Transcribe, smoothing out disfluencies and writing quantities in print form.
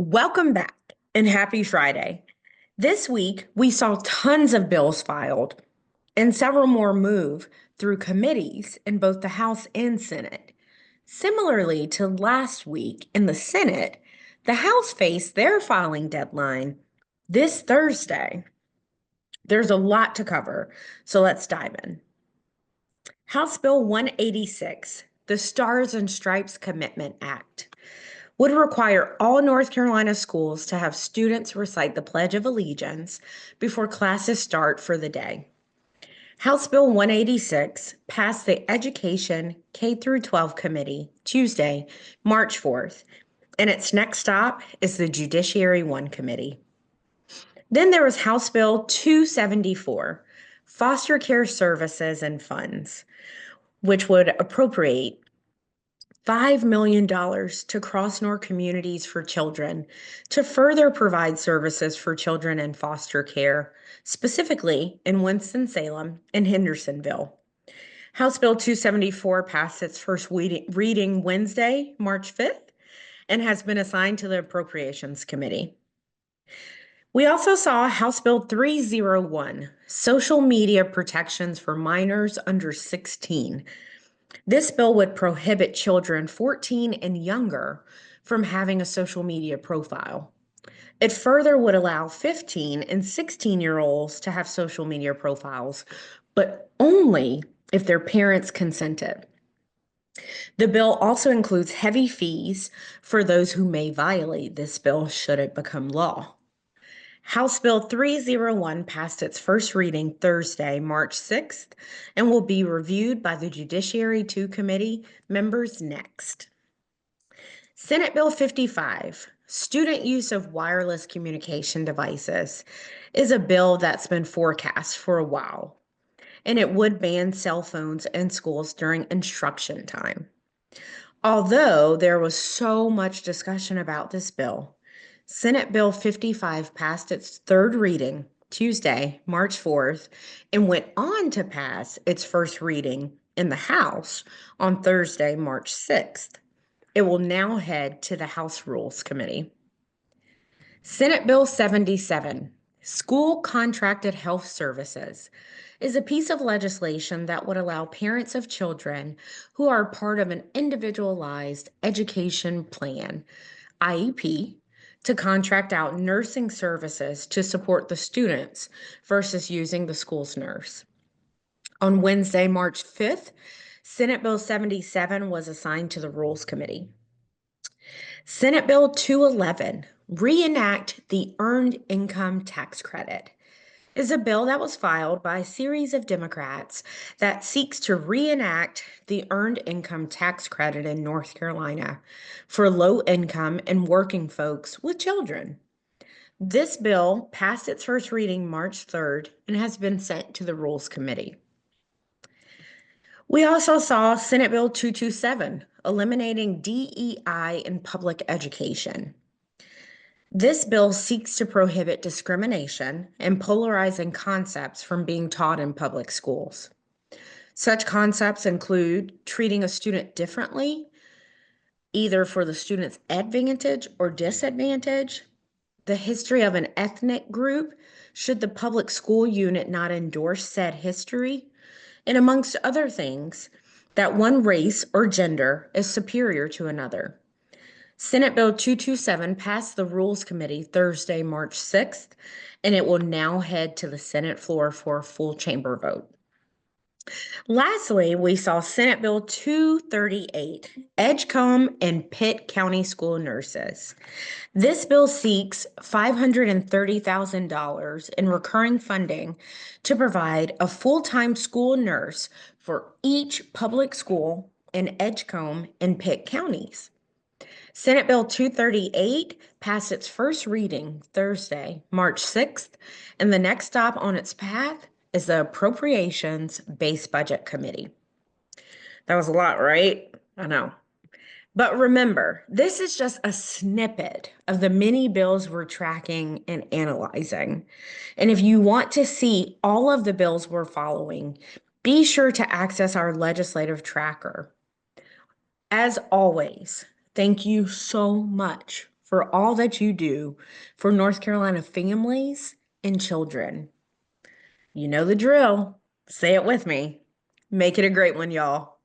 Welcome back and happy Friday. This week, we saw tons of bills filed and several more move through committees in both the House and Senate. Similarly to last week in the Senate, the House faced their filing deadline this Thursday. There's a lot to cover, so let's dive in. House Bill 186, the Stars and Stripes Commitment Act, would require all North Carolina schools to have students recite the Pledge of Allegiance before classes start for the day. House Bill 186 passed the Education K through 12 Committee Tuesday, March 4th, and its next stop is the Judiciary 1 Committee. Then there was House Bill 274, Foster Care Services and Funds, which would appropriate $5 million to Crossnor Communities for Children to further provide services for children in foster care, specifically in Winston-Salem and Hendersonville. House Bill 274 passed its first reading Wednesday, March 5th, and has been assigned to the Appropriations Committee. We also saw House Bill 301, Social Media Protections for Minors Under 16. This bill would prohibit children 14 and younger from having a social media profile. It further would allow 15 and 16-year-olds to have social media profiles, but only if their parents consented. The bill also includes heavy fees for those who may violate this bill should it become law. House Bill 301 passed its first reading Thursday, March 6th, and will be reviewed by the Judiciary 2 Committee members next. Senate Bill 55, Student Use of Wireless Communication Devices, is a bill that's been forecast for a while, and it would ban cell phones in schools during instruction time. Although there was so much discussion about this bill, Senate Bill 55 passed its third reading Tuesday, March 4th, and went on to pass its first reading in the House on Thursday, March 6th. It will now head to the House Rules Committee. Senate Bill 77, School Contracted Health Services, is a piece of legislation that would allow parents of children who are part of an individualized education plan, IEP, to contract out nursing services to support the students versus using the school's nurse. On Wednesday, March 5th, Senate Bill 77 was assigned to the Rules Committee. Senate Bill 211, Reenact the Earned Income Tax Credit, is a bill that was filed by a series of Democrats that seeks to reenact the Earned Income Tax Credit in North Carolina for low-income and working folks with children. This bill passed its first reading March 3rd and has been sent to the Rules Committee. We also saw Senate Bill 227, eliminating DEI in public education. This bill seeks to prohibit discrimination and polarizing concepts from being taught in public schools. Such concepts include treating a student differently, either for the student's advantage or disadvantage, the history of an ethnic group, should the public school unit not endorse said history, and amongst other things, that one race or gender is superior to another. Senate Bill 227 passed the Rules Committee Thursday, March 6th, and it will now head to the Senate floor for a full chamber vote. Lastly, we saw Senate Bill 238, Edgecombe and Pitt County School Nurses. This bill seeks $530,000 in recurring funding to provide a full-time school nurse for each public school in Edgecombe and Pitt counties. Senate Bill 238 passed its first reading Thursday, March 6th, and the next stop on its path is the Appropriations Base Budget Committee. That was a lot, right? I know. But remember, this is just a snippet of the many bills we're tracking and analyzing. And if you want to see all of the bills we're following, be sure to access our legislative tracker. As always, thank you so much for all that you do for North Carolina families and children. You know the drill. Say it with me. Make it a great one, y'all.